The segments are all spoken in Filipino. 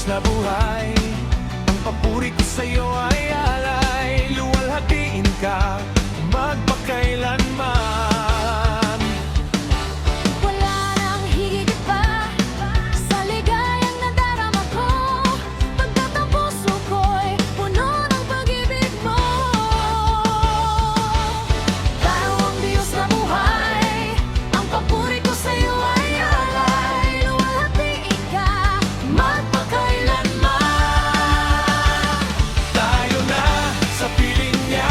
Diyos na buhay. Ang papuri ko sa'yo ay alay, luwalhatiin ka magpakailanman. Wala nang higit pa sa ligayang nadarama ko, pagkat ang puso ko'y puno ng pag-ibig mo. Tao ang Diyos na buhay, ang papuri ko sa'yo ay alay, luwalhatiin ka magpakailanman. Tayo na sa piling niya,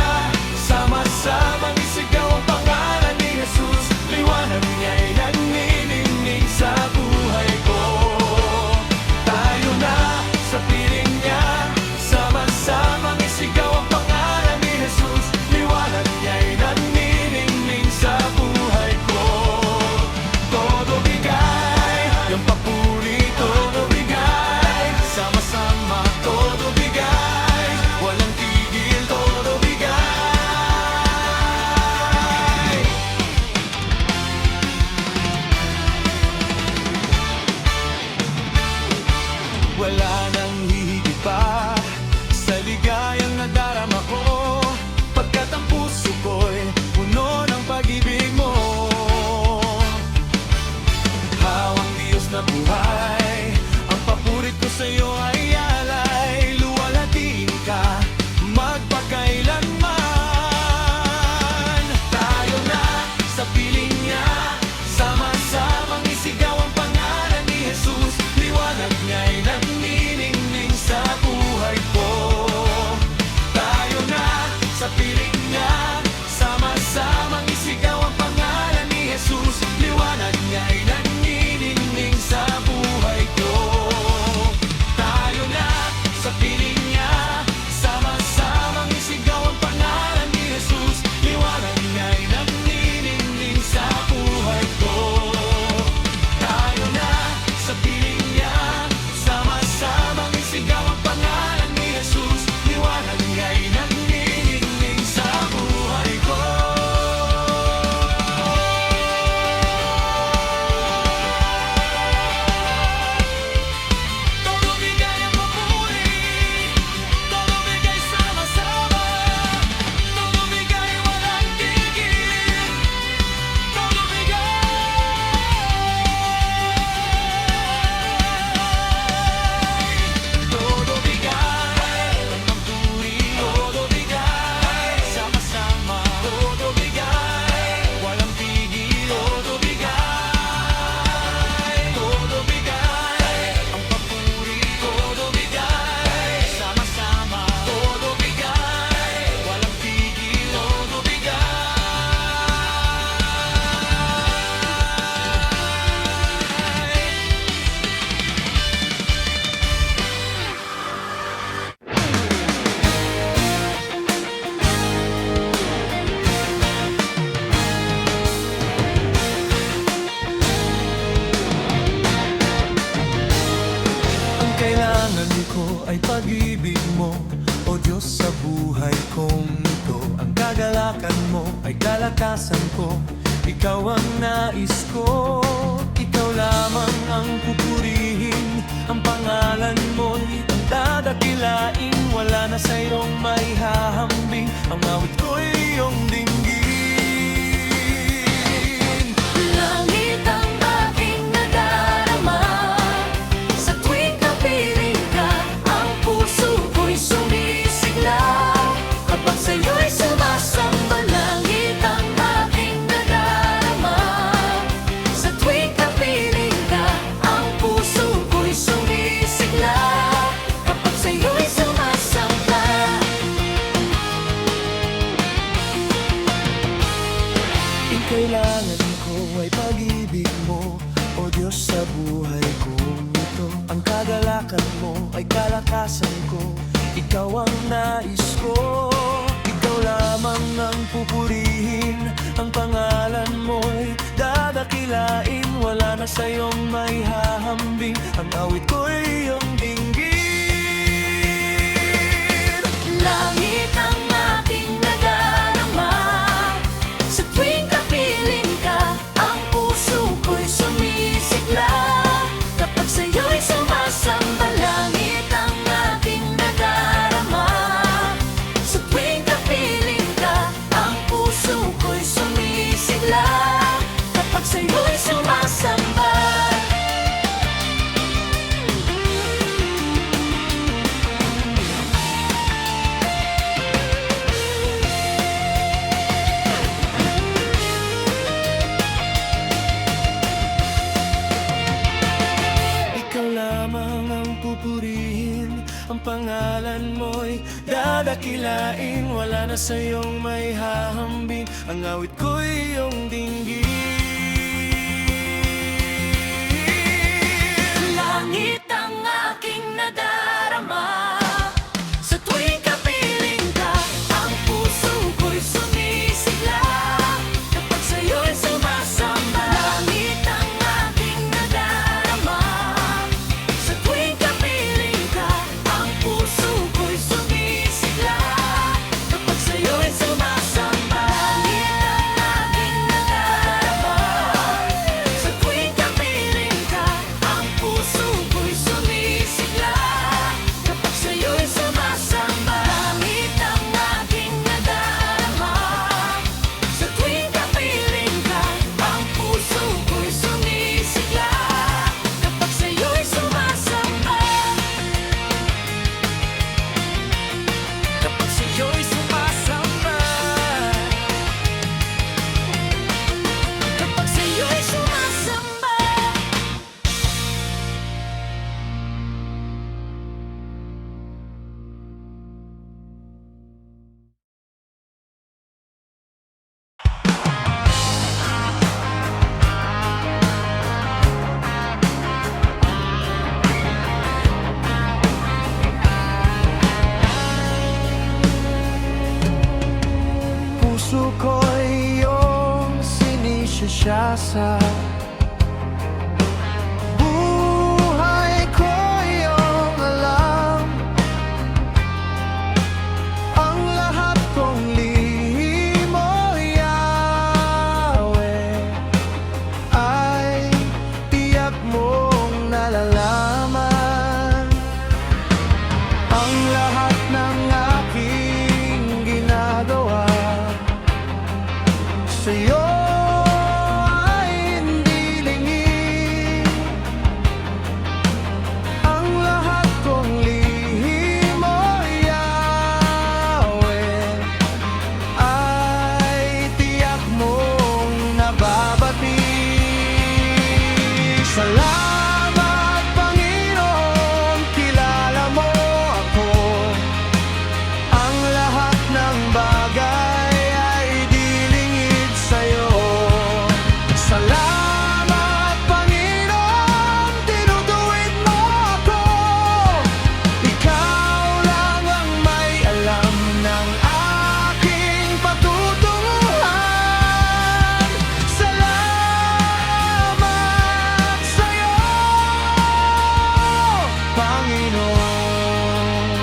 sama-samang isigaw ang pangalan ni Jesus. Liwanag niya'y nagniningning sa buhay ko. Tayo na sa piling niya, sama-samang isigaw ang pangalan ni Jesus. Liwanag niya'y nagniningning sa buhay ko. Todo bigay, yung papuri, todo bigay, sama-sama, todo bigay, walang tigil, todo bigay. Wala nang hihigit pa sa ligayang nadarama ko, pagkat ang puso ko'y puno ng pag-ibig mo. Hawang Diyos na buhay, ang papurit ko sa'yo ay alay, luwalhatiin ka magpakailanman. Tayo na sa piling niya, sama-samang isigaw ang pangalan ni Jesus. Liwanag niya'y nagniningning sa buhay ko. Tayo na sa piling niya, sama-samang isigaw ang pangalan ni Jesus. Liwanag niya'y nagniningning sa buhay ko. Tayo na sa piling niya, sama-samang isigaw ang pangalan ni Jesus. Liwanag niya'y nagniningning sa buhay ko. Tayo na sa piling niya, sama-samang isigaw ang pangalan ni Jesus. Liwanag niya'y nagniningning sa buhay ko. Todo bigay ang papuri, todo bigay sama-sama, todo bigay walang tigil, todo bigay. Todo bigay ang papuri, todo bigay sama-sama, todo bigay walang tigil, todo bigay. Todo bigay ang papuri, todo bigay sama-sama, todo bigay walang tigil, todo bigay. Ang kailangan ko ay pag-ibig mo, O Diyos, sa buhay kong ito. Ang kagalakan mo ay kalakasan ko, Ikaw ang nais ko. Ikaw lamang ang pupurihin, ang pangalan mo'y ang dadakilain. Wala na sa iyong maihahambing, ang awit ko'y iyong dinggin. Langit ang aking nadarama, sa tuwing kapiling ka, ang puso ko'y sumisigla. Kapag sa'yo'y sumasamba, langit ang aking nadarama, sa tuwing kapiling ka, ang puso ko'y sumisigla. Kapag sa'yo'y sumasamba. Ang kailangan ko ay pag-ibig mo, O Diyos, sa buhay kong ito. Ang kagalakan mo ay kalakasan ko, Ikaw ang nais ko. Ikaw lamang ang pupurihin, ang pangalan mo'y dadakilain. Wala na sa iyong maihahambing, ang awit ko'y iyong dinggin. Langit ang aking nadarama, sa tuwing kapiling ka, ang puso ko'y sumisigla. Kapag sa'yo'y sumasamba, langit pupurihin. Ang pangalan mo'y dadakilain. Wala na sa'yong may hahambing. Ang awit ko'y iyong dinggin. Langit ang aking nadarama. Sa tuwing kapiling ka, ang puso ko'y sumisigla. Kapag sa'yo'y sumasamba. Langit ang aking nadarama. Sa tuwing kapiling ka, ang puso ko'y sumisigla. Kapag sa'yo'y sumasamba. Langit ang aking nadarama. Sa tuwing kapiling ka, ang puso ko'y sumisigla. Kapag sa'yo'y sumasamba. Langit ang aking nadarama. Sa tuwing kapiling ka, ang puso ko'y sumisigla. Kapag sa'yo'y sumasamba. Kapag sa'yo'y sumasamba. Kapag sa'yo'y sumasamba. Puso ko'y iyong sinisiyasya. Buhay ko iyong alam. Ang lahat kong lihim mo, Yahweh, ay tiyak mong nalalaman. Ang lahat ng aking ginagawa sa'yo ay hindi lingid. Ang lahat kong lihim mo, Yahweh, ay tiyak mong nababati. Salamat, Panginoon, kilala mo ako. Ang lahat ng bagay ay di lingid sa'yo. Salamat, Panginoon, tinutuwid mo ako. Ikaw lang ang may alam ng aking patutunguhan. Salamat sa'yo, Panginoon.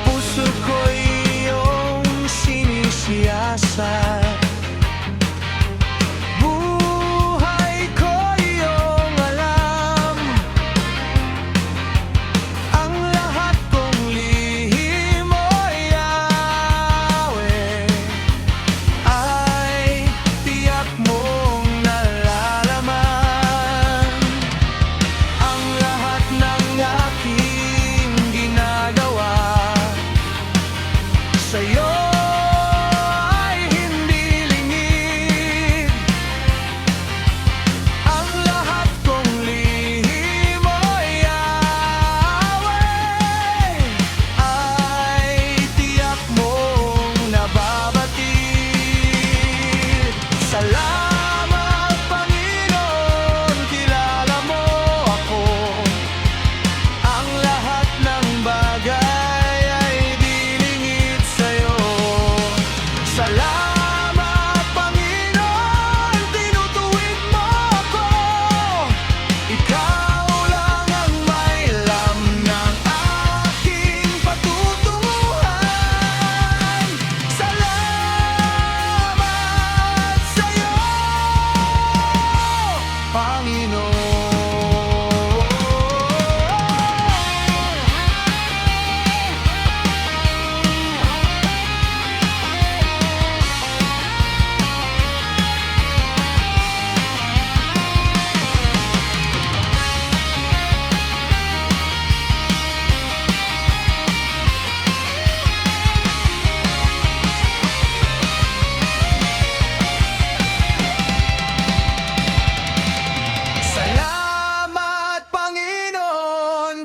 Puso ko'y iyong sinisiyasat. Buhay ko iyong alam. Ang lahat kong lihim mo, Yahweh, ay tiyak mong nalalaman. Ang lahat ng aking ginagawa sa'yo ay hindi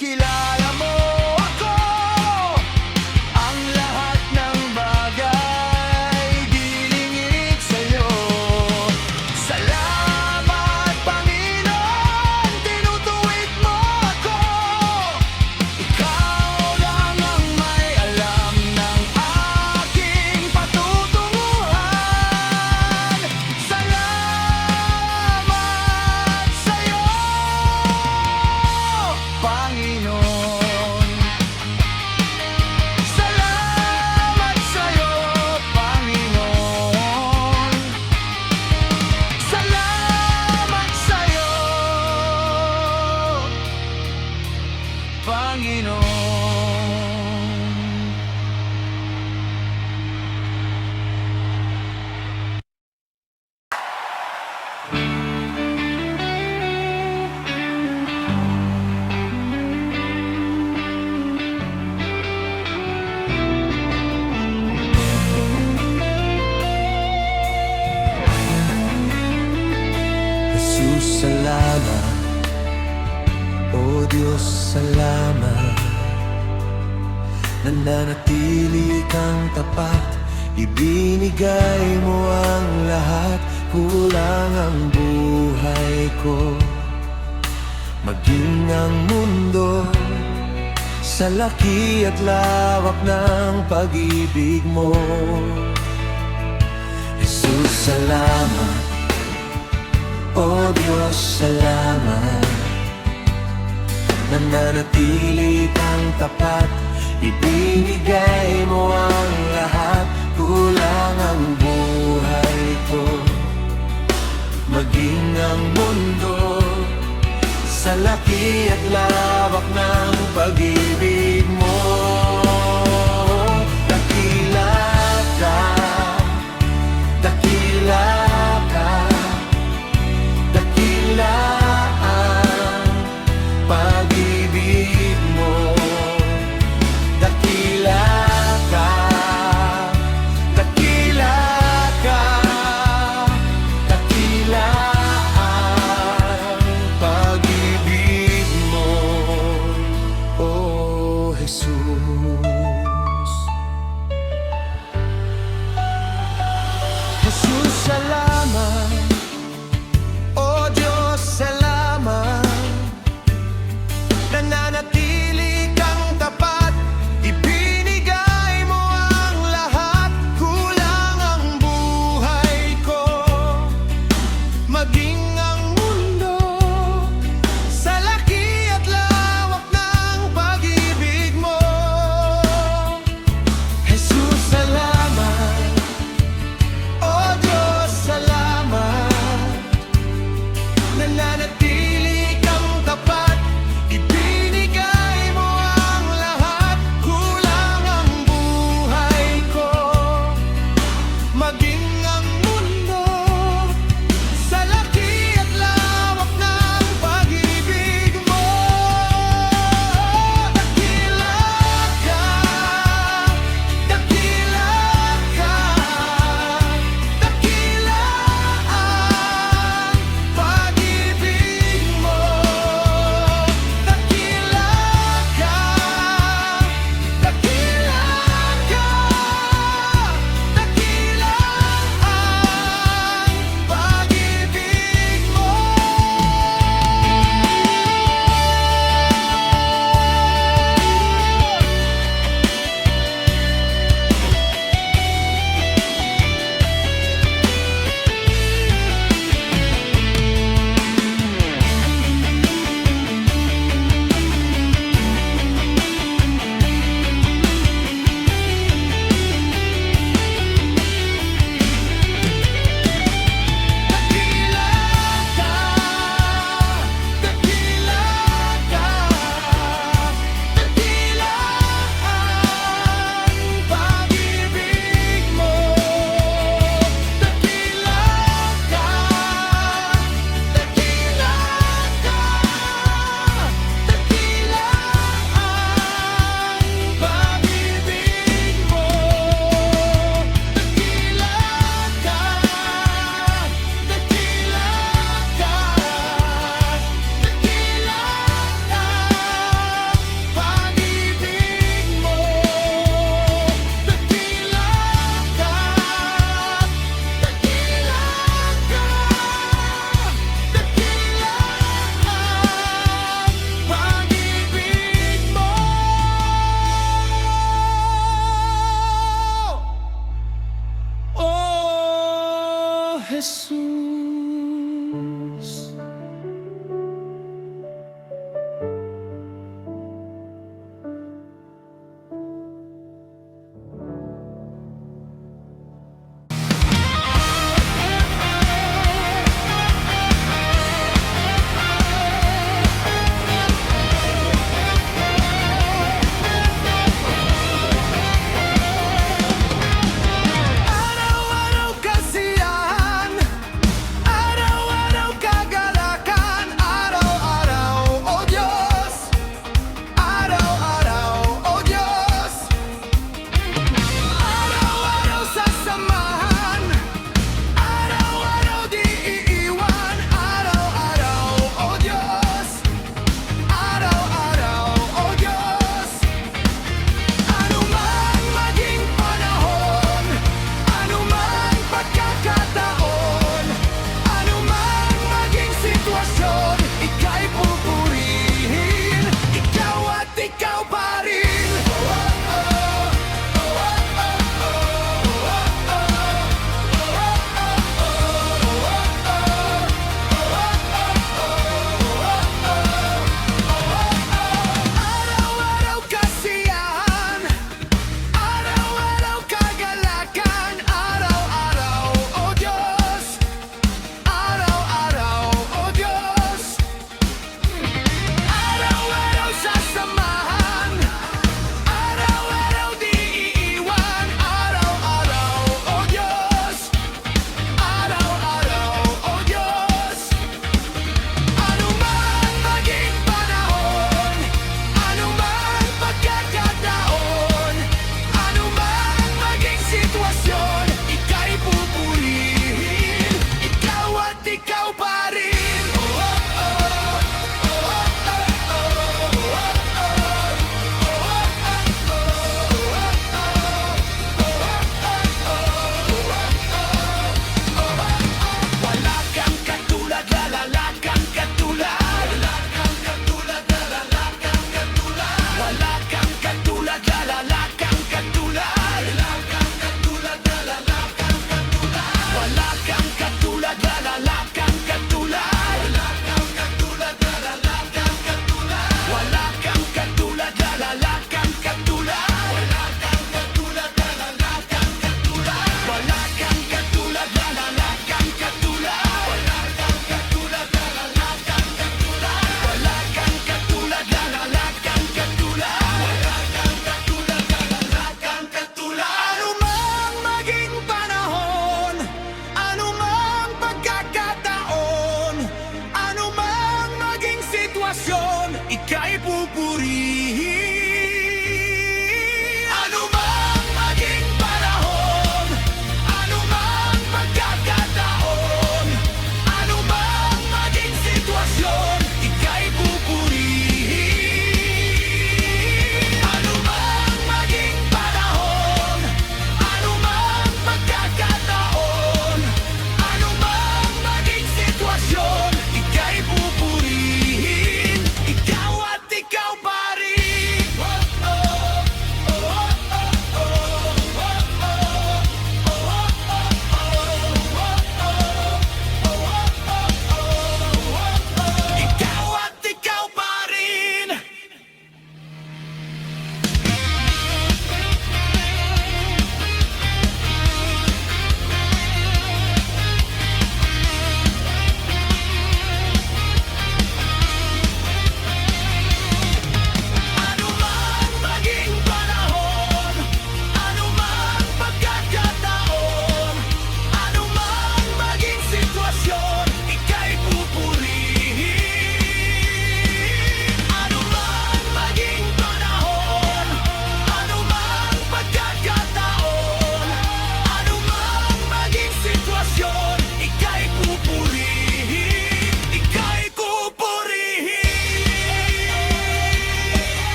kilala mo ako, ang lahat ng bagay dilingid sa'yo. Salamat, Panginoon, tinutuwid mo ako. Ikaw lang ang may alam ng aking patutunguhan. Salamat sa'yo, Panginoon. Salamat sa'yo, Panginoon. Salamat sa'yo, Panginoon. Jesus, salamat. O Diyos, salamat. Nananatili kang tapat, ibinigay mo ang lahat. Kulang ang buhay ko, maging ang mundo, sa laki at lawak ng pag-ibig mo. Jesus, salamat. O Diyos, salamat. Nananatili kang tapat, ibinigay mo ang lahat. Kulang ang buhay ko, maging ang mundo, sa laki at lawak ng pag-ibig mo. Dakila ka, dakila ka, dakila ang pag-ibig mo. Dakila ka, dakila ka, dakila ang pag-ibig mo. Oh.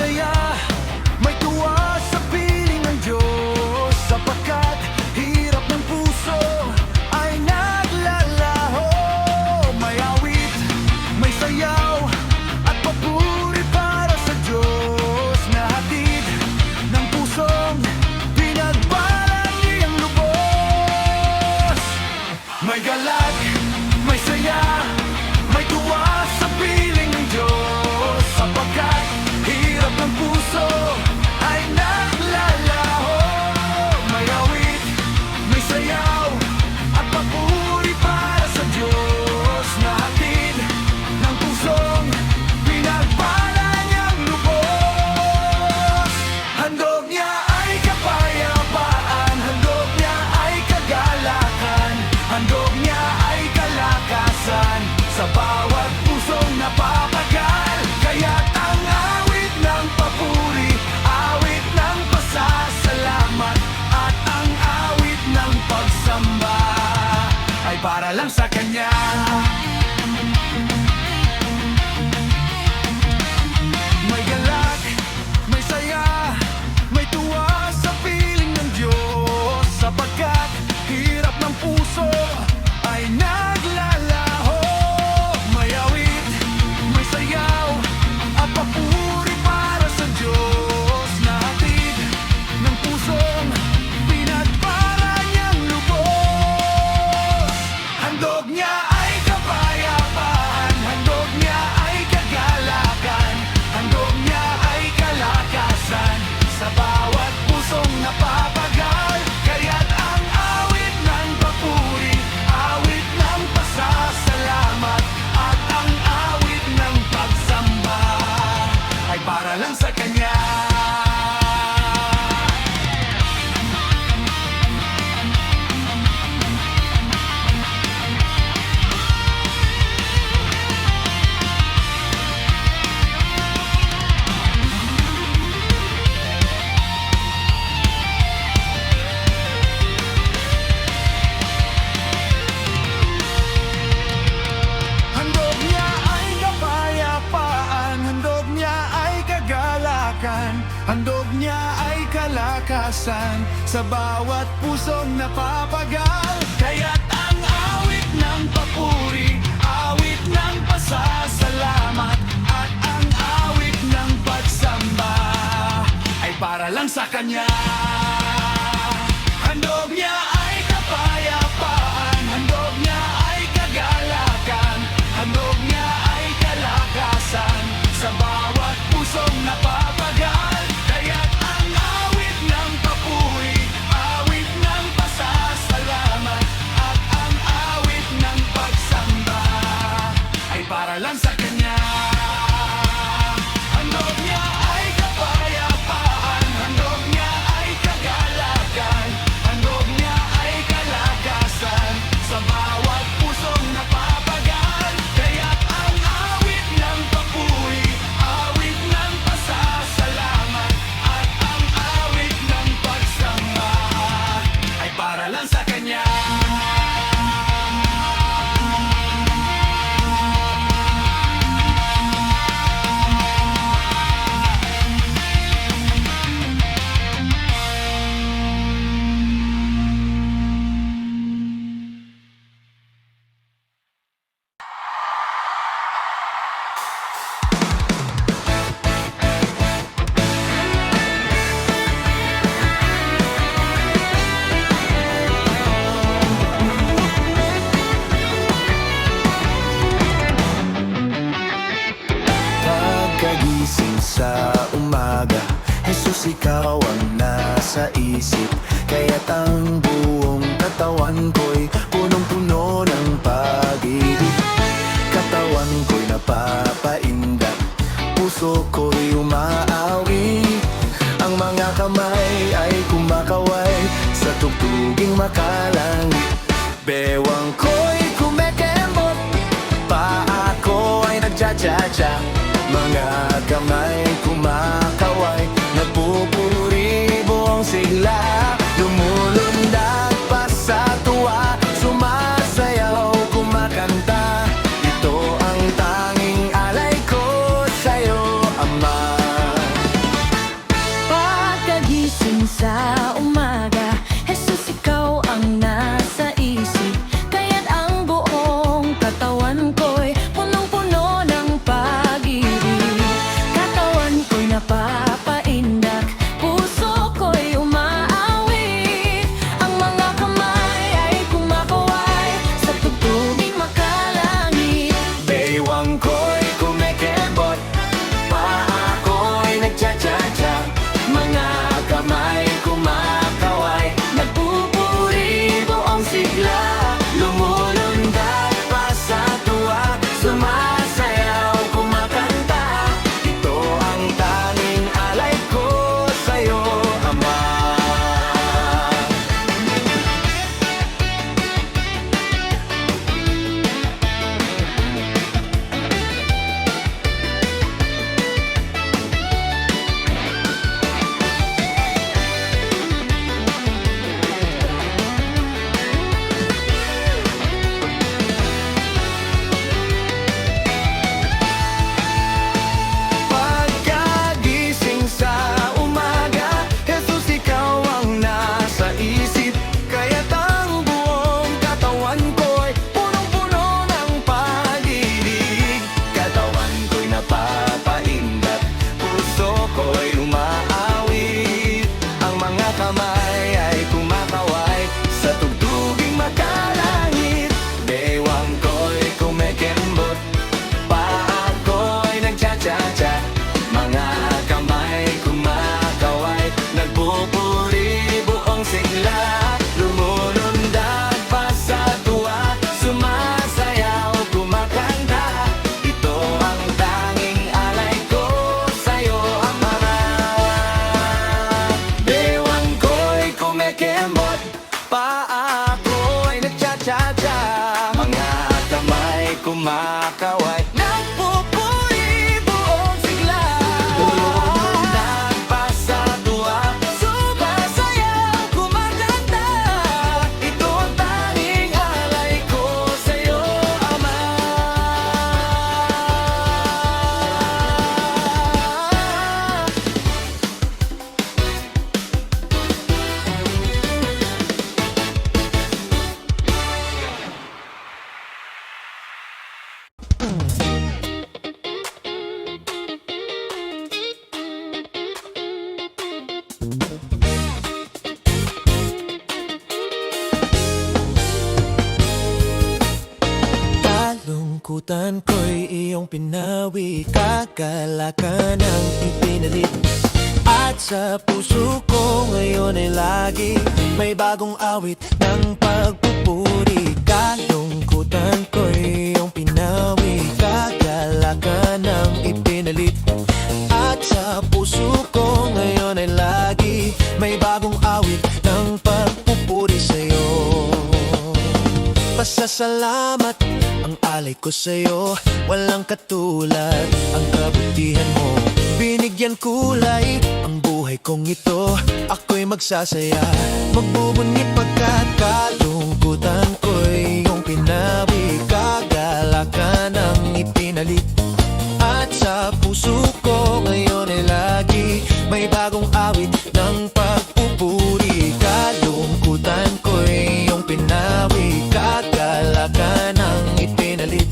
saya, may tuwa sa piling ng Diyos, sapagkat hirap ng puso ay naglalaho. May awit, may sayaw, at papuri para sa Diyos, na hatid ng pusong pinagpala niyang lubos. May galak, may saya, may tuwa sa piling ng Diyos, sapagkat hirap ng puso ay naglalaho. May awit, may sayaw, at papuri para sa Diyos, na hatid ng pusong pinagpala niyang lubos. Handog niya ay kapayapaan, handog niya ay kagalakan, handog niya ay kalakasan sa bawat pusong napapagal. Kaya't ang awit ng papuri, awit ng pasasalamat, at ang awit ng pagsamba ay para lang sa Kanya. May galak, may saya, may tuwa sa piling ng Diyos, sapagkat hirap ng puso ay naglalaho. May awit, may sayaw, at papuri para sa Diyos, na hatid ng pusong pinagpala niyang lubos. Handog niya ay kapayapaan, handog niya ay kagalakan, handog niya ay kalakasan sa bawat pusong napapagal. Kaya't ang awit ng papuri, awit ng pasasalamat, at ang awit ng pagsamba ay para lang sa Kanya. Handog niya ay kapayapaan, handog niya ay kagalakan, handog niya ay kalakasan sa bawat pusong napapagal. Kaya't ang awit ng papuri, awit ng pasasalamat, at ang awit ng pagsamba ay para lang sa Kanya. Handog niya ay kapayapaan, handog niya ay kagalakan, handog niya ay kalakasan sa bawat pusong napapagal. Kaya't ang awit ng papuri, awit ng pasasalamat, at ang awit ng pagsamba ay para lang sa Kanya. Handog niya ay kapayapaan, handog niya ay kagalakan, handog niya ay kalakasan sa bawat pusong napapagal. Kaya't ang awit ng papuri, awit ng pasasalamat, at ang awit ng pagsamba ay para lang sa Kanya. Pagkagising sa umaga, Jesus, ikaw ang nasa isip. Kaya't ang buong katawan ko'y punong-puno ng pag-ibig. Katawan ko'y napapaindak, puso ko'y umaawi. Ang mga kamay ay kumakaway sa tugtuging makalangit. Bewang ko'y kumekembot, paa ko ay nagcha-cha-cha. Mga kamay kumakaway, nagpupuri buong sigla. Lumulundag pa sa tuwa, sumasayaw, kumakanta. Ito ang tanging alay ko sa'yo, Ama. pinawi, kagalakan ang ipinalit. At sa puso ko ngayon ay lagi may bagong awit ng pagpupuri. Kalungkutan ko'y iyong pinawi, kagalakan ang ipinalit. At sa puso ko ngayon ay lagi may bagong awit ng pagpupuri sa'yo. Pasasalamat ang alay ko sa'yo, walang katulad ang kabutihan mo. Binigyan kulay ang buhay kong ito, ako'y magsasaya, magbubunyi pagkat kalungkutan ko'y iyong pinawi, kagalakan ang ipinalit. At sa puso ko ngayon ay lagi may bagong awit ng pagpupuri. Kalungkutan ko'y iyong pinawi, kagalakan ang ipinalit.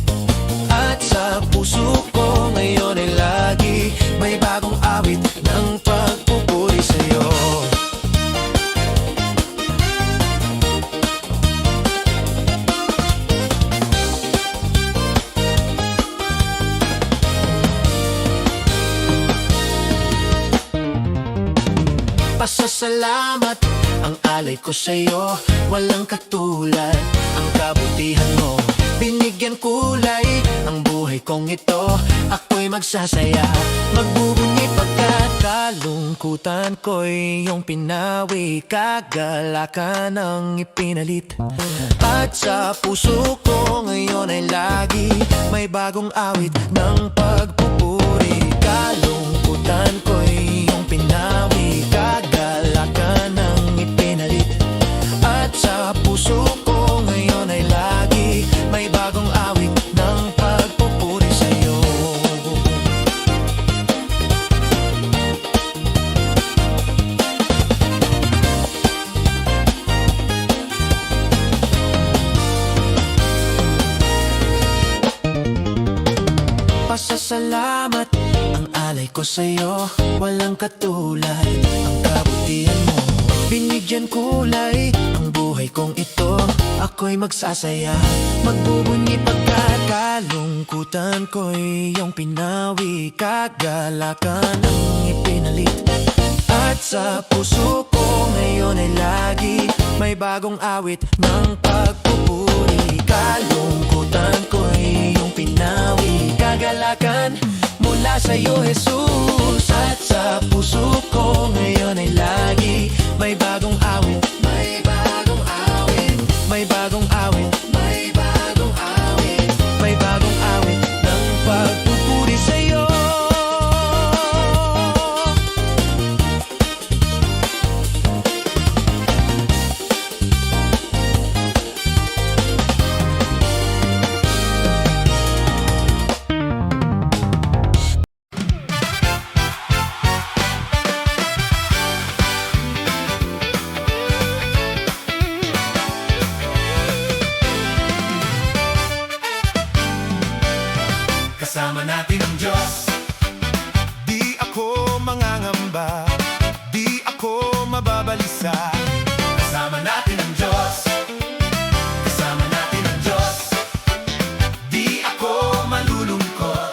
At sa puso ko ngayon ay lagi may bagong awit ng pagpupuri sa'yo. Pasasalamat ang alay ko sa'yo, walang katulad ang kabutihan mo. Binigyan kulay ang buhay kong ito, ako'y magsasaya, magbubunyi pagkat kalungkutan ko'y iyong pinawi, kagalakan ang ipinalit. At sa puso ko ngayon ay lagi may bagong awit ng pagpupuri. Kalungkutan ko'y iyong pinawi, kagalakan ang ipinalit. At sa puso ko ngayon ay lagi may bagong awit ng pagpupuri sa'yo. Pasasalamat ang alay ko sa'yo, walang katulad ang kabutihan mo. Binigyan kulay ang buhay kong ito, ako'y magsasaya, magbubunyi pagkat kalungkutan ko'y iyong pinawi, kagalakan ang ipinalit. At sa puso ko ngayon ay lagi may bagong awit ng pagpupuri. Kalungkutan ko'y iyong pinawi, kagalakan mula sa'yo, Jesus. At sa puso ko ngayon ay lagi may bagong awit, may bagong awit, may bagong awit, may bagong awit, may bagong awit ng pagpupuri sa'yo. Kasama natin ang Diyos. Di ako mangangamba, di ako mababalisa. Kasama natin ang Diyos. Kasama natin ang Diyos. Di ako malulungkot,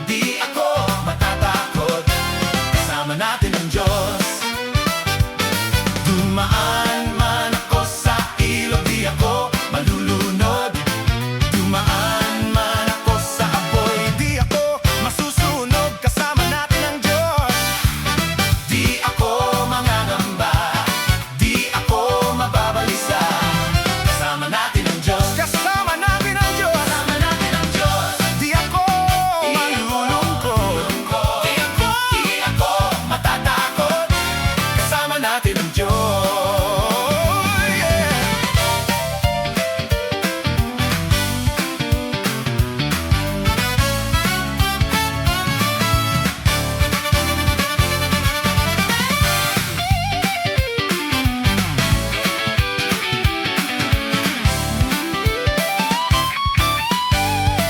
di ako matatakot. Kasama natin ang Diyos. Dumaan man ako sa ilog, di ako malulunod. Dumaan man ako sa apoy, di ako masusunog. Kasama natin ang Diyos. Di ako mangangamba, di ako mababalisa. Kasama natin ang Diyos. Kasama natin ang Diyos. Kasama natin ang Diyos. Di ako malulungkot, di ako matatakot. Kasama natin ang Diyos. Yeah.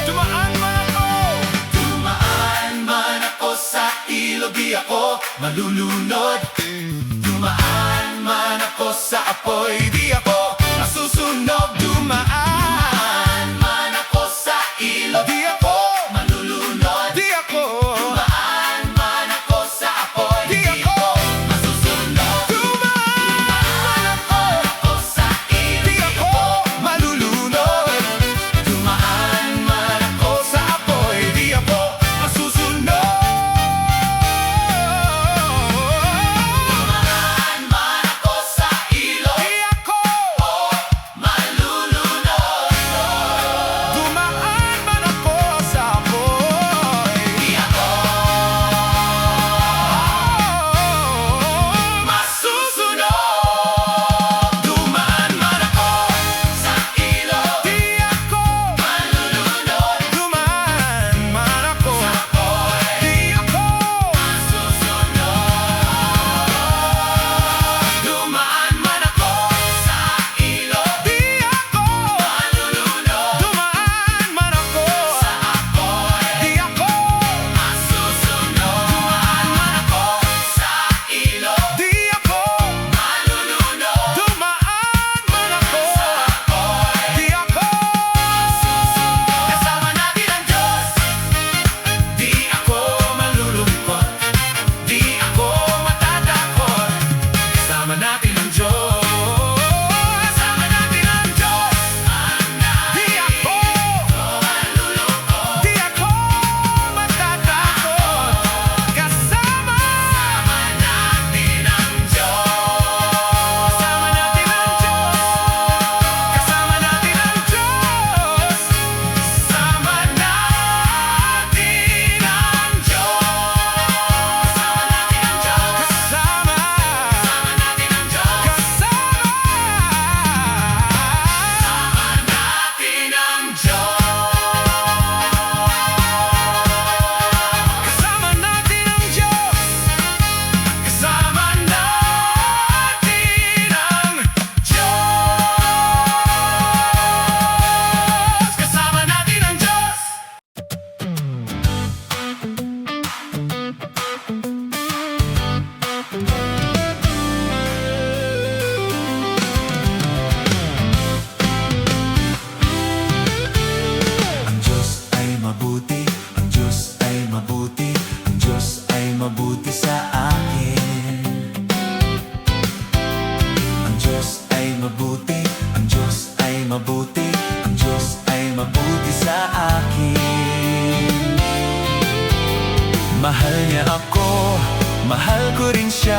Dumaan man ako sa ilog, di ako malulunod. Dumaan man ako sa apoy, di ako masusunog. Dumaan man ako sa ilog, di ako malulunod.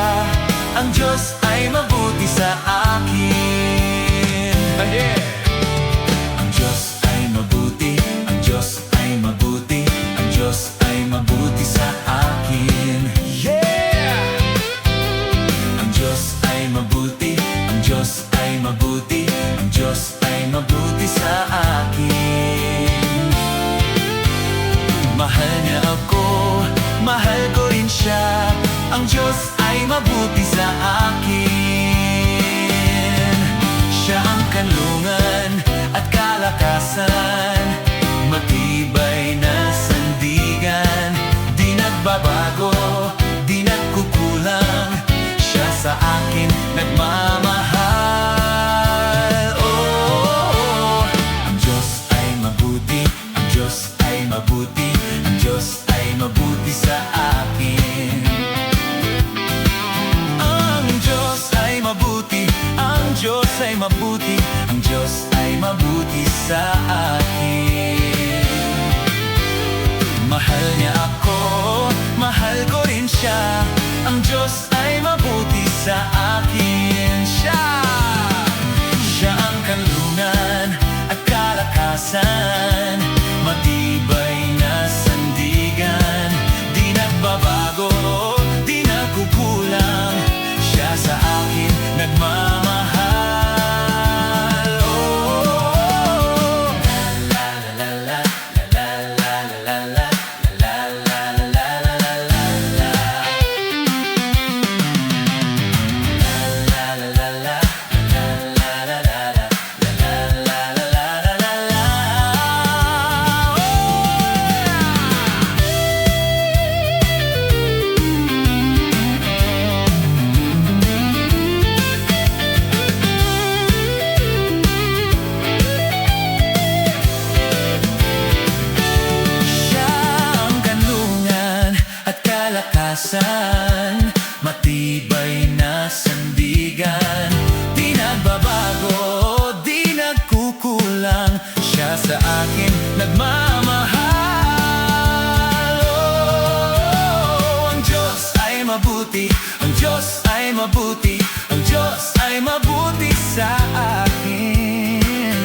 siya, ang Diyos ay mabuti sa akin. Ang Diyos ay mabuti, ang Diyos ay mabuti, ang Diyos ay mabuti sa akin. Ang Diyos ay mabuti, ang Diyos ay mabuti, ang Diyos ay mabuti sa akin. Mahal niya ako, mahal ko rin siya, ang Diyos ay mabuti sa akin. Siya ang kanlungan at kalakasan, matibay na sandigan, di nagbabago, di nagkukulang, siya sa akin nagmamahal. Oh, ang Diyos ay mabuti, ang Diyos ay mabuti, ang Diyos ay mabuti sa akin. Ang Diyos ay mabuti, ang Diyos ay mabuti, ang Diyos ay mabuti sa akin. Mahal niya ako, mahal ko rin siya, ang Diyos ay mabuti sa akin. Siya ang kanlungan at kalakasan, matibay na sandigan, di nagbabago, di nagkukulang, siya sa akin nagmamahal. Oh, la la la la la la la la la la la la la la la. La la la la la la la la la la la la la la. Siya ang kanlungan at kalakasan, matibay na sandigan, di nagbabago, di nagkukulang, siya sa akin nagmamahal. Oh, ang Diyos ay mabuti, ang Diyos ay mabuti, ang Diyos ay mabuti sa akin.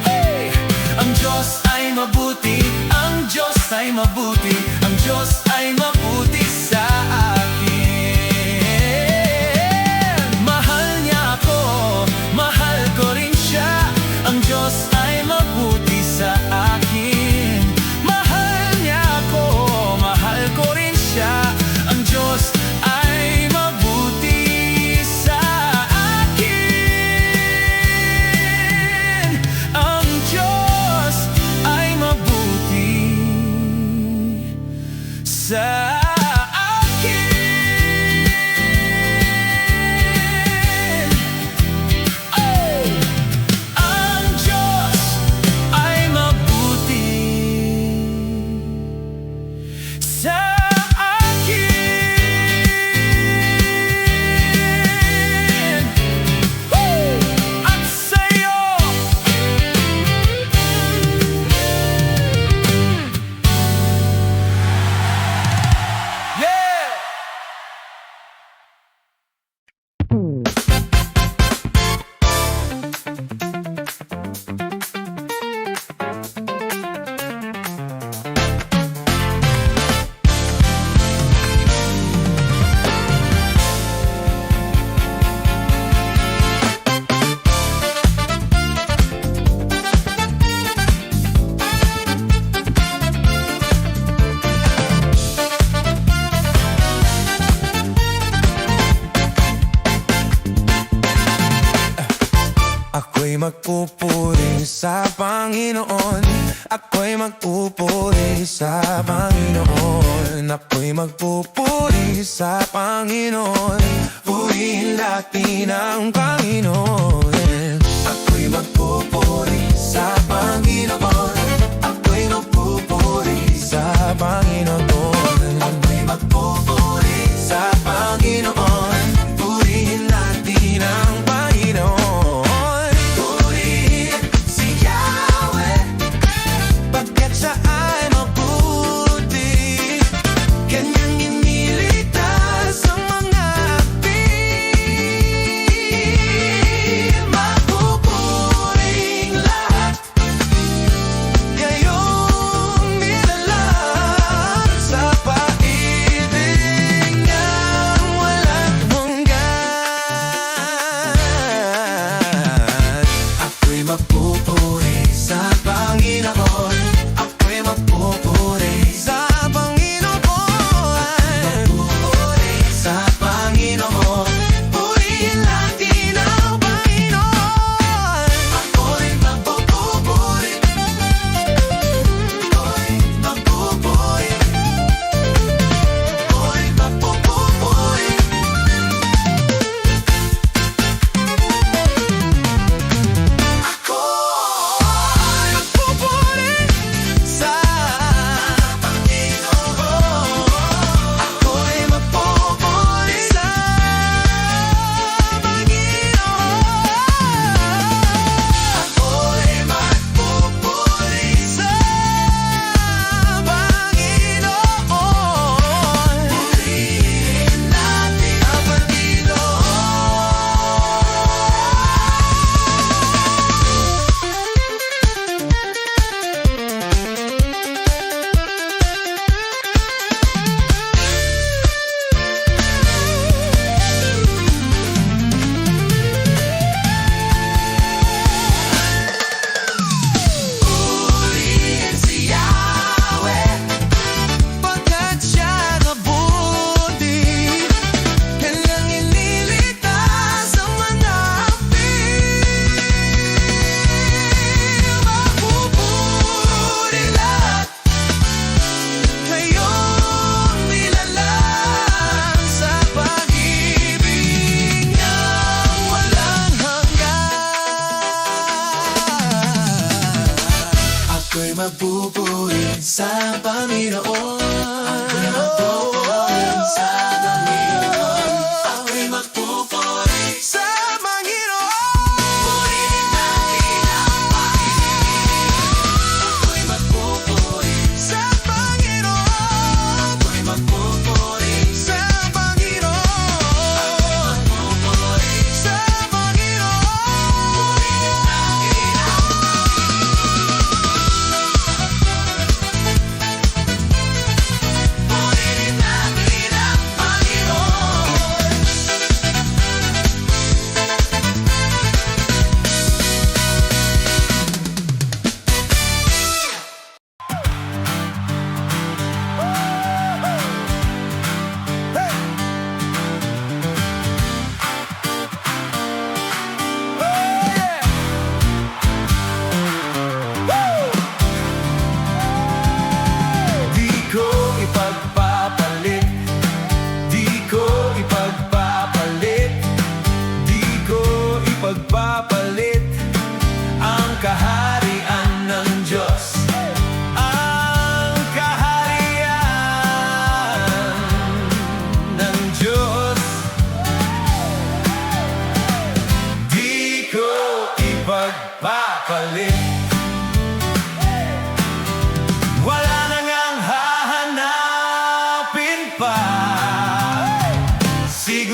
Hey! Ang Diyos ay mabuti, ang Diyos ay mabuti, ang Diyos ay mabuti sa akin. Mahal niya ako, mahal ko rin siya, ang Diyos ay mabuti sa akin. Mahal niya ako, mahal ko rin siya, ang Diyos ay mabuti sa akin. Ang Diyos ay mabuti sa akin. Oh! Ang Diyos ay mabuti sa akin. Woo! At sa'yo. Yeah! Ako'y magpupuri sa Panginoon, ako'y magpupuri sa Panginoon, ako'y magpupuri sa Panginoon, purihin natin ang Panginoon. Ako'y magpupuri sa Panginoon, ako'y magpupuri sa Panginoon, ako'y magpupuri sa Panginoon, purihin natin ang Panginoon. Kanyang inilitas ang mga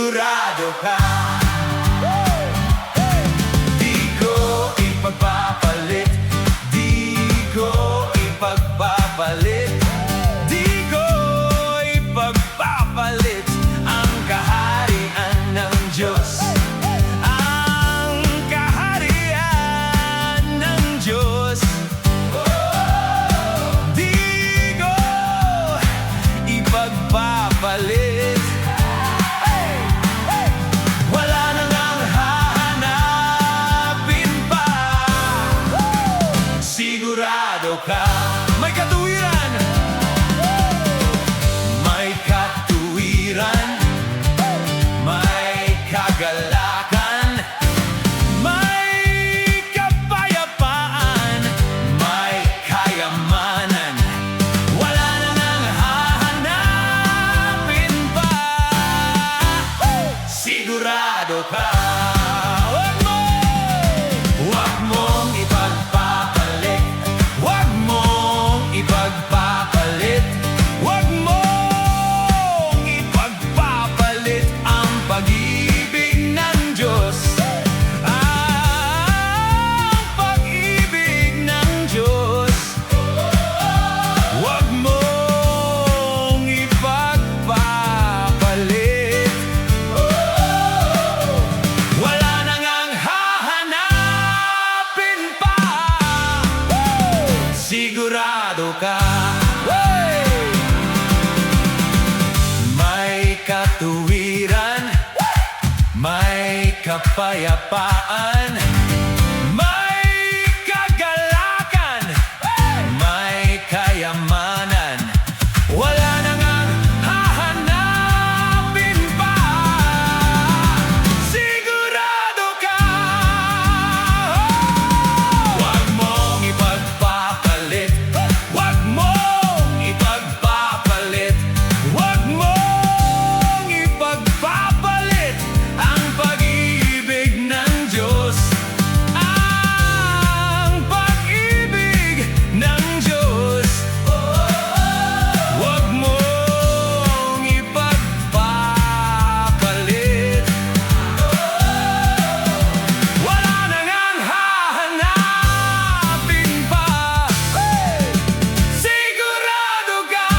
Sigurado ka, di ko ipagpapalit, di ko ipagpapalit, di ko ipagpapalit ang kaharian ng Diyos. Ang kaharian ng Diyos, di ko ipagpapalit. Wala na ngang hahanapin pa. Sigurado ka, may katuwiran, may katuwiran, may kagalakan, may kapayapaan, may kayamanan. Wala na nang hahanapin pa. Sigurado ka, wag mong ipagpapalit, wag mong ipagpapalit, wag mong ipagpapalit ang pag-ibig ng Diyos. Ang pag-ibig ng Diyos, wag mong ipagpapalit. Wala na ngang hahanapin pa. Sigurado ka, may katuwiran, may kapayapaan, may kagalakan, may kayamanan. Wala na ngang hahanapin pa. Sigurado ka, wag mong ipagpapalit, wag mong ipagpapalit, wag mong ipagpapalit ang pag-ibig ng Diyos. Ang pag-ibig ng Diyos, wag mong ipagpapalit. Wala na ngang hahanapin pa. Sigurado ka,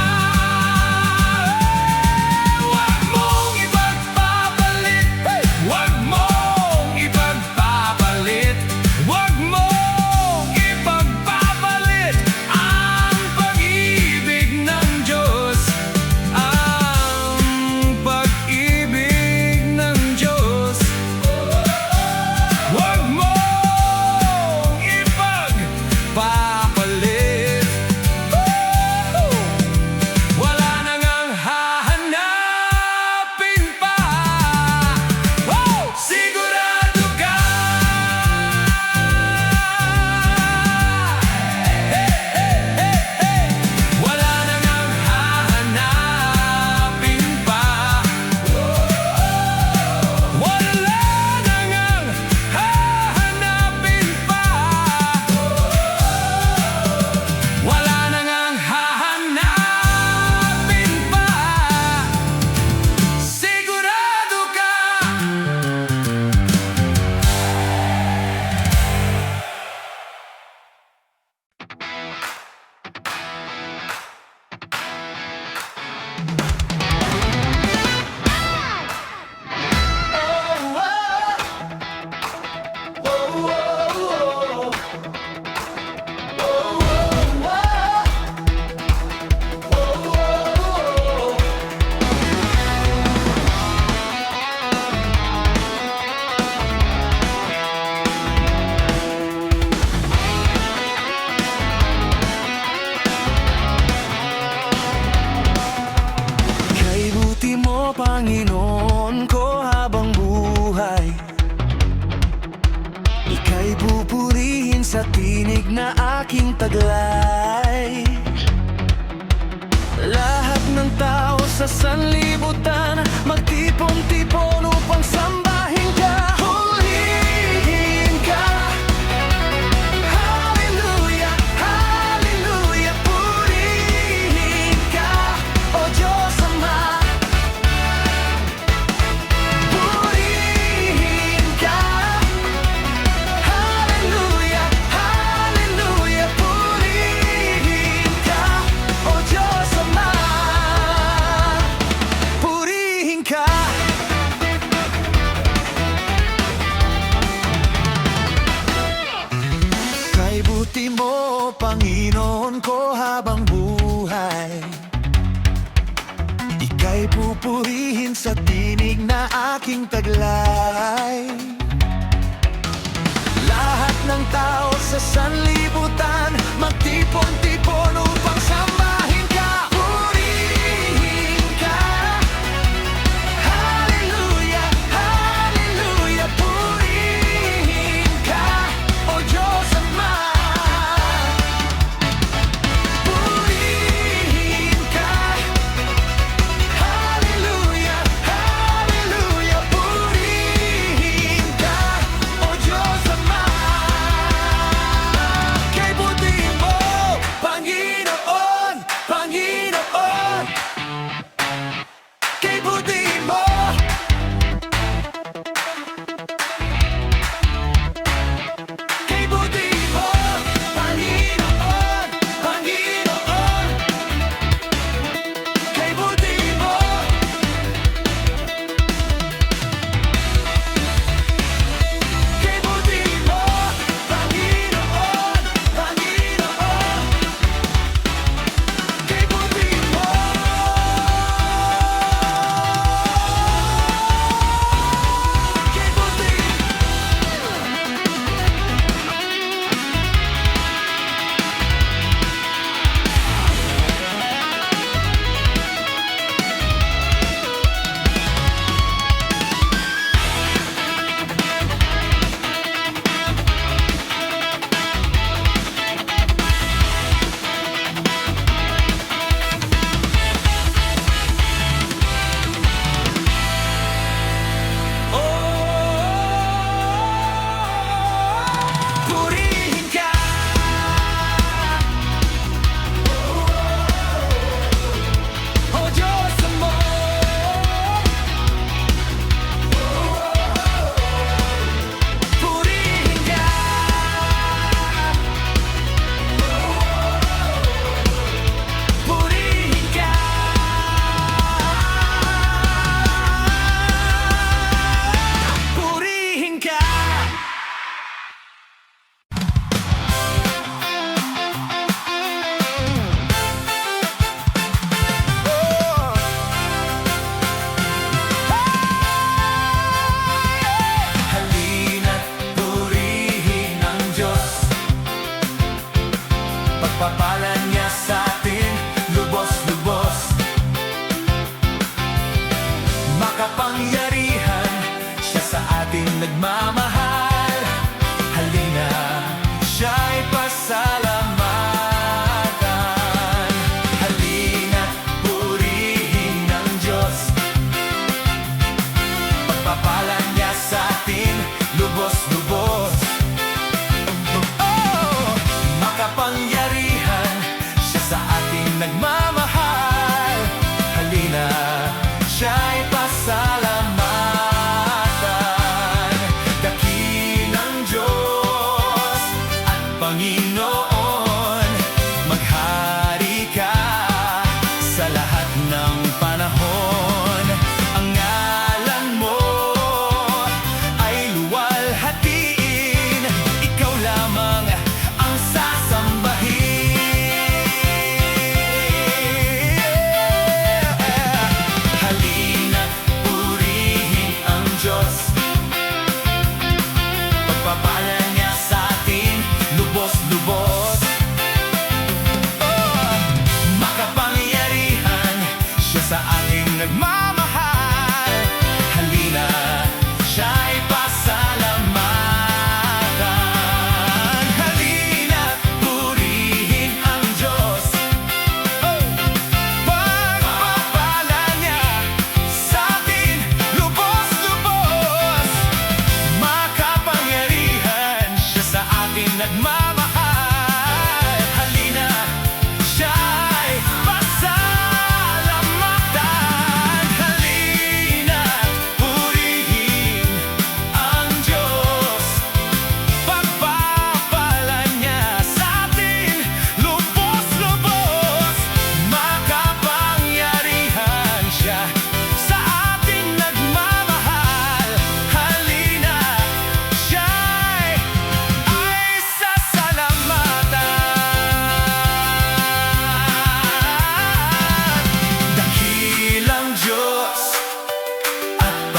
wag mong ipagpapalit, wag mong ipagpapalit, wag mong ipagpapalit ang pag-ibig ng Diyos. Ang pag-ibig ng Diyos, wag mong ipagpapalit. Wala na ngang hahanapin pa. Sigurado ka, wala na ngang hahanapin pa. Wala na ngang hahanapin pa. Wala na ngang hahanapin pa. Sigurado ka. Kay buti mo, Panginoon ko, habang buhay. Ika'y pupurihin sa tinig na aking taglay. Lahat ng tao sa sanlibutan magtipon-tipon upang sambahin ka. Purihin ka. Hallelujah, hallelujah. Purihin ka, O Diyos Ama. Panginoon ko habang buhay. Ika'y pupurihin sa tinig na aking taglay. Lahat ng tao sa sanlibutan magtipon-tipon upang sambahin ka. Purihin ka. Hallelujah, hallelujah. Purihin ka, O Diyos Ama. Purihin ka. Hallelujah, hallelujah. Purihin ka, O Diyos Ama. Kay butihin mo, Panginoon, Panginoon. Kay butihin mo. Kay butihin mo, Panginoon, Panginoon. Kay butihin mo. Kay butihin mo, Panginoon, Panginoon. Kay butihin mo. Kay butihin. Purihin ka. O Diyos Amor. Purihin ka. Purihin ka. Purihin ka. Halina't purihin ang Diyos. Pagpapalan niya sa atin, lubos-lubos. Makapangyarihan, siya sa atin nagmamahal. Halina, siya'y pasalamatan. Halina't purihin ang Diyos. Pagpapalan niya sa atin, lubos-lubos. Oh, makapangyarihan, siya sa atin nagmamahal. Halina, siya'y pasalamatan.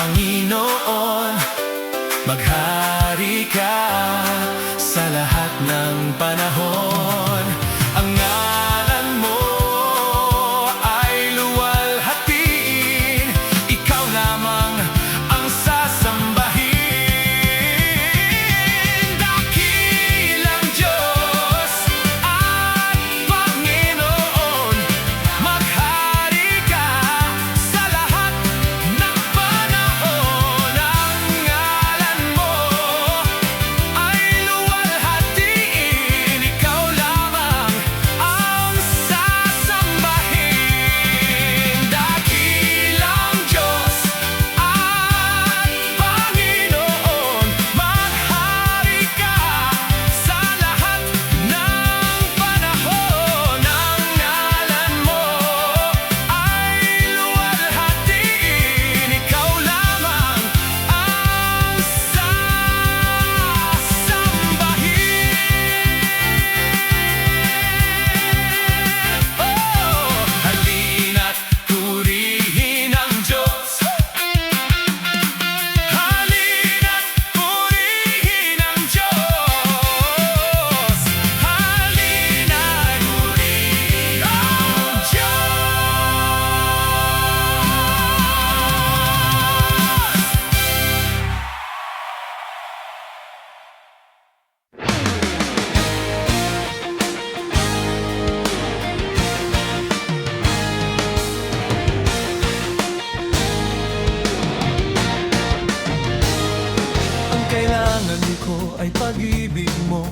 Panginoon, maghari ka sa lahat ng panahon. Ang ngalan mo ay luwalhatiin, ikaw lamang ang sasambahin. Dakilang Diyos at Panginoon, maghari ka sa lahat ng panahon. Ang ngalan mo ay luwalhatiin, ikaw lamang ang sasambahin. Dakilang Diyos at Panginoon, maghari ka sa lahat ng panahon. Ang ngalan mo ay luwalhatiin, ikaw lamang ang sasambahin. Halina't purihin ang Diyos. Halina't purihin ang Diyos. Halina't purihin ang Diyos. Ang kailangan ko ay pag-ibig mo,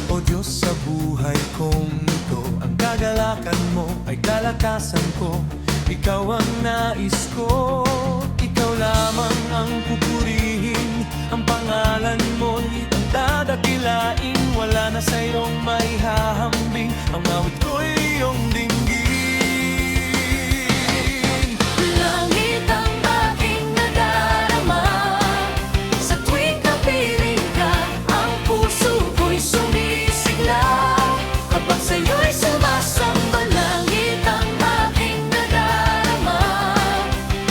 O Diyos, sa buhay kong ito. Ang kagalakan mo ay kalakasan ko, ikaw ang nais ko. Ikaw lamang ang pupurihin, ang pangalan mo'y ang dadakilain. Wala na sa iyong maihahambing, ang awit ko'y iyong dinggin. Langit ang aking nadarama, sa tuwing kapiling ka, ang puso ko'y sumisigla. Kapag sa'yo'y sumasamba, langit ang aking nadarama,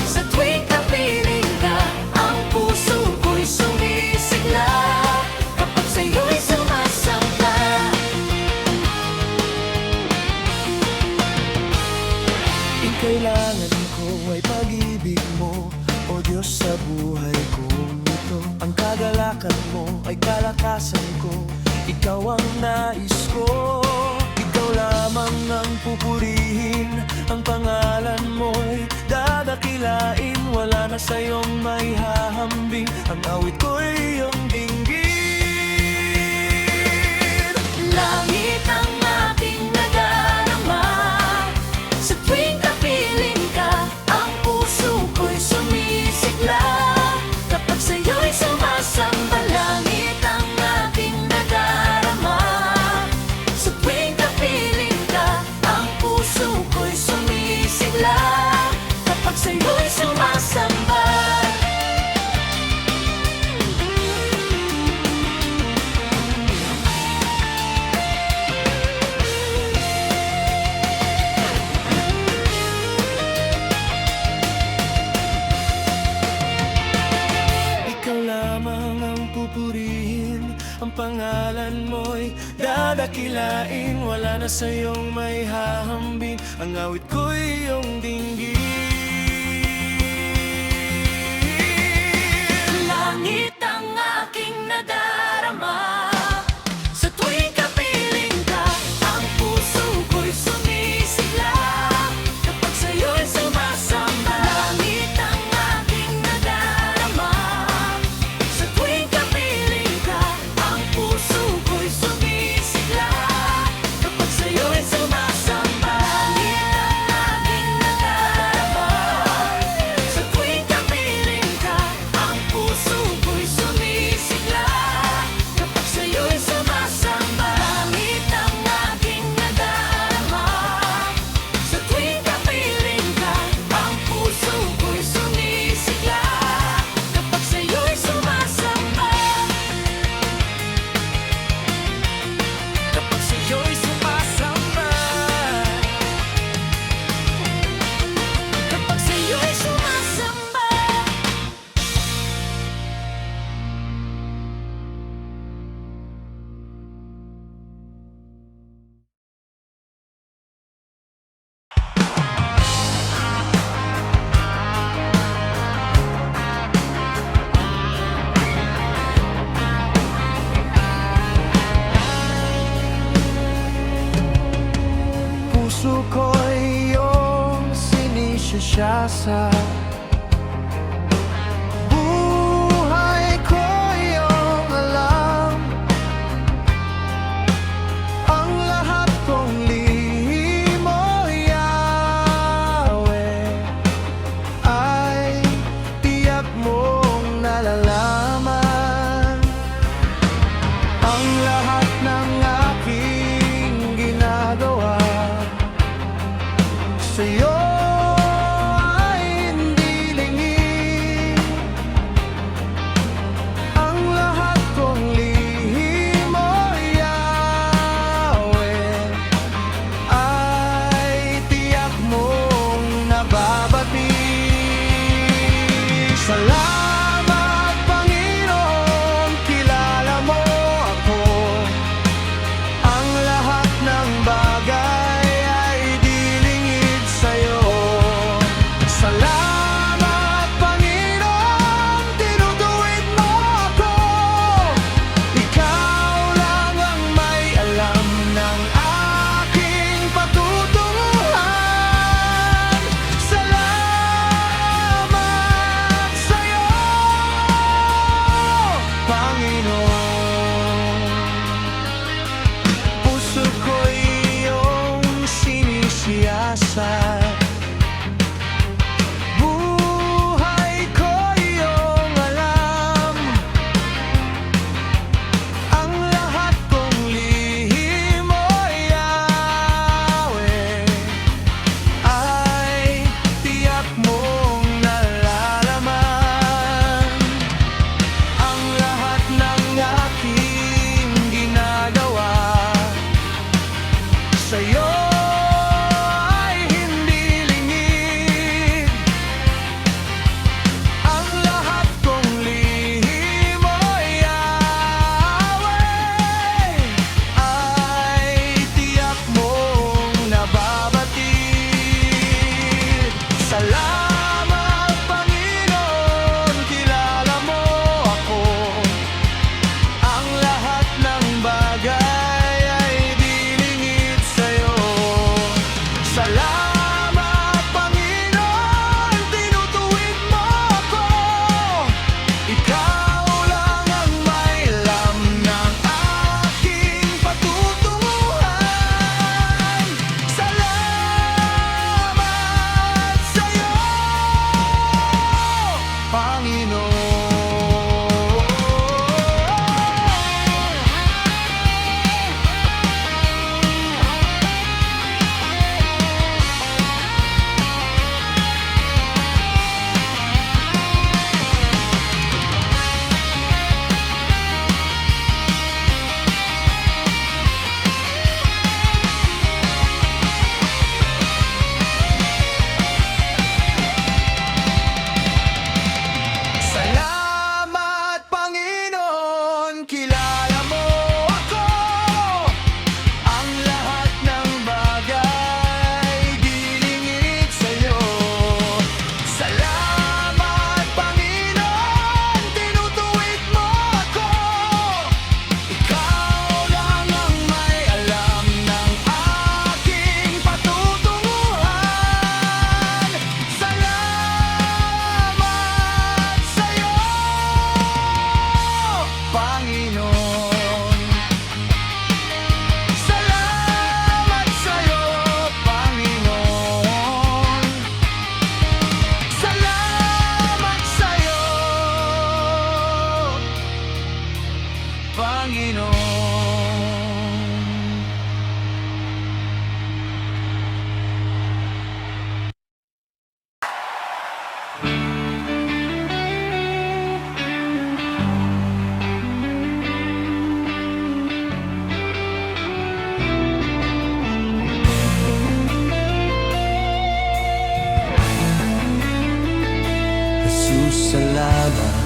sa tuwing kapiling ka, ang puso ko'y sumisigla. Kapag sa'yo'y sumasamba. Kailangan ko ay pag-ibig mo, O Diyos, sa buhay kong ito. Ang kagalakan mo ay kalakasan ko, ikaw ang nais ko. Ikaw lamang ang pupurihin, ang pangalan mo'y dadakilain. Wala na sa iyong maihahambing, ang awit ko'y iyong dinggin. Langit ang aking nadarama, sa tuwing kapiling ka, ang puso ko'y sumisigla. Kapag sa'yo'y sumasamba, langit ang aking nadarama, sa tuwing kapiling ka, ang puso ko'y sumisigla. Kapag sa'yo'y sumasamba. Ikaw lamang ang pupurihin, ang pangalan mo'y dadakilain. Wala na sa iyong maihahambing, ang awit ko'y iyong dinggin. Langit ang aking nadarama, sa tuwing kapiling ka, ang puso ko'y sumisigla. Kapag sa'yo'y sumasamba, langit ang aking nadarama, sa tuwing kapiling ka, ang puso ko'y sumisigla. Kapag sa'yo'y sumasamba, langit ang aking nadarama, siya sa buhay ko. Iyong alam ang lahat kong lihim mo, Yahweh, ay tiyak mong nalalaman. Ang lahat ng aking ginagawa sa'yo ay hindi lingid. Ang lahat kong lihim mo, Yahweh, ay tiyak mong nababati. Salamat, Panginoon, kilala mo ako. Ang lahat ng bagay ay di lingid sa'yo. Salamat, Panginoon, tinutuwid mo ako. Ikaw lang ang may alam ng aking patutunguhan. Salamat sa'yo, Panginoon. Puso ko iyong sinisiyasat. Buhay ko iyong alam. Ang lahat kong lihim mo, Yahweh, ay tiyak mong nalalaman. Ang lahat ng aking ginagawa sa'yo ay hindi lingid. Ang lahat kong lihim mo, Yahweh, ay tiyak mong nababatid. Salamat, Panginoon, kilala mo ako. Ang lahat ng bagay ay di lingid sa'yo. Salamat, Panginoon, tinutuwid mo ako. Ikaw lang ang may alam ng aking patutunguhan. Salamat sa'yo, Panginoon. Salamat, Panginoon, kilala mo ako. Ang lahat ng bagay di lingid sa'yo. Salamat, Panginoon, tinutuwid mo ako. Ikaw lang ang may alam ng aking patutunguhan. Salamat sa'yo, Panginoon. Salamat sa'yo, Panginoon. Salamat sa'yo, Panginoon. Jesus, salamat.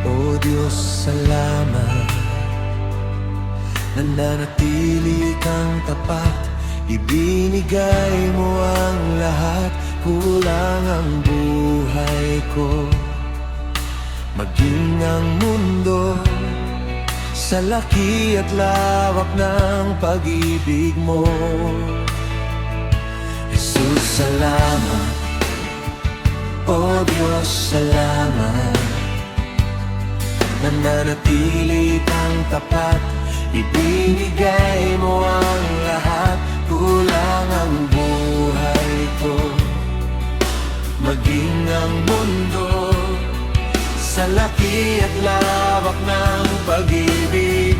O Diyos, salamat. Nananatili kang tapat. Ibinigay mo ang lahat. Kulang ang buhay ko, maging ang mundo. Sa laki at lawak ng pag-ibig mo, Jesus, salamat. O Diyos, salamat. Nananatili kang tapat, ibinigay mo ang lahat. Kulang ang buhay ko, maging ang mundo, sa laki at lawak ng pag-ibig